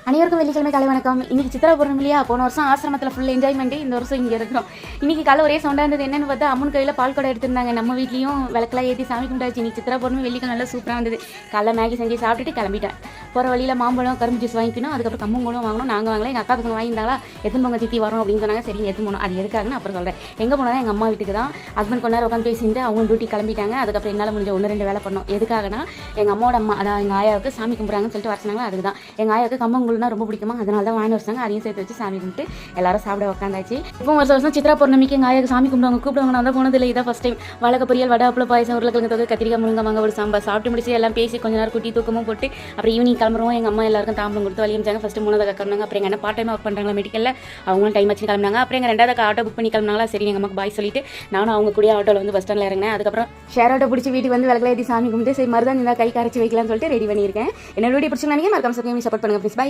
அனைவருக்கும் வெள்ளிக்கிழமை காலை வணக்கம். இன்னைக்கு சித்திரை பௌர்ணமி இல்லையா? போன வருஷம் ஆசிரமத்தில் ஃபுல் என்ஜாய்மெண்ட். இந்த வருஷம் இங்கே இருக்கிறோம். இன்னைக்கு காலை ஒரே சவுண்டாக இருந்தது. என்னென்னு பார்த்தா அம்மன் கையில் பால் குடம் எடுத்திருந்தாங்க. நம்ம வீட்லையும் விளக்கெல்லாம் ஏற்றி சாமி கும்பிட்டாச்சு. இன்னைக்கு சித்திரை பௌர்ணமி வெள்ளிக்கிழமை நல்லா சூப்பராக இருந்தது. காலைல மேகி செஞ்சு சாப்பிட்டுட்டு கிளம்பிட்டேன். போகிற வழியில் மாம்பழம் கரும்பு ஜூஸ் வாங்கிக்கணும். அதுக்கப்புறம் கம்பங்கூடம் வாங்கணும். நாங்கள் வாங்கலாம். எங்கள் அக்கா பசங்க வாங்கியிருந்தாங்களா, எத்தனை பொங்க சித்தி வரும் அப்படின்னு சொன்னாங்க. சரி எடுத்து போகணும். அது எதுக்காகன்னு அப்புறம் சொல்கிறேன். எங்கே போனால் எங்கள் அம்மா வீட்டுக்கு தான். ஹஸ்பண்ட் கொஞ்ச நேரம் உட்காந்து பேசிட்டு அவங்க டியூட்டி கிளம்பிட்டாங்க. அதுக்கப்புறம் என்னால் முடிஞ்ச 1-2 வேலை பண்ணோம். எதுக்காகனா எங்கள் அம்மாவோட அம்மா, அதான் எங்கள் ஆயாவுக்கு சாமி கும்பிட்றாங்கன்னு சொல்லிட்டு வர சொன்னாங்க. அதுக்கு தான் எங்கள் ஆயாவுக்கு கம்பங்கூழ்னா ரொம்ப பிடிக்குமா, அதனால தான் வாங்கி வச்சாங்க. அதையும் சேர்த்து வச்சு சாமி கும்பிட்டு எல்லாரும் சாப்பிட உட்காந்தாச்சு. இப்போ வருஷம் சித்ரா பௌர்ணமிக்கு எங்கள் ஆயாவுக்கு சாமி கும்பிடுவாங்க. கூப்பிடுவாங்க. நான் தான் போனதில்லை. இதான் ஃபஸ்ட் டைம். வாழை பொரியல், வடை, அப்பளம், பாயசம், உருளைக்கிழங்கு தொகை, கத்திரிக்காய், முருங்கை, மாங்காய், ஒரு சாம்பார் சாப்பிட்டு முடிச்சு எல்லாம் பேசி கொஞ்ச நேரம் குட்டி தூக்கமும் போட்டு அப்புறம் ஈவினிங் கிளம்புறோம். எங்கள் அம்மா எல்லாருக்கும் தாம்பலம் கொடுத்து வழி அமைச்சாங்க. ஃபஸ்ட்டு 3வது கிளம்பினாங்க. அப்புறம் எங்கள் என்ன பார்ட் டைம் ஒர்க் பண்ணுறாங்க மெடிக்கலில், அவங்களும் டைம் வச்சு கிளம்பினாங்க. அப்புறம் எங்கள் 2வது ஆட்டோ புக் பண்ணி கிளம்பினாங்களா. சரி எங்கள் அம்மாக்கு பாய் சொல்லிட்டு நானும் அவங்க கூட ஆட்டோவில் வந்து பஸ் ஸ்டாண்டில் இறங்கினேன். அதுக்கப்புறம் ஷேர் ஆட்டோ பிடிச்சி வீட்டுக்கு வந்து விளக்கல ஏற்றி சாமி கும்பிட்டு சரி மருதான் இந்த கை கரைச்சி வைக்கலாம்னு சொல்லிட்டு ரெடி பண்ணியிருக்கேன். என்னோட வீடியோ பிடிச்சி நினைக்கிறேன். மறக்காம சப்போர்ட் பண்ணுங்க ப்ளீஸ். பை.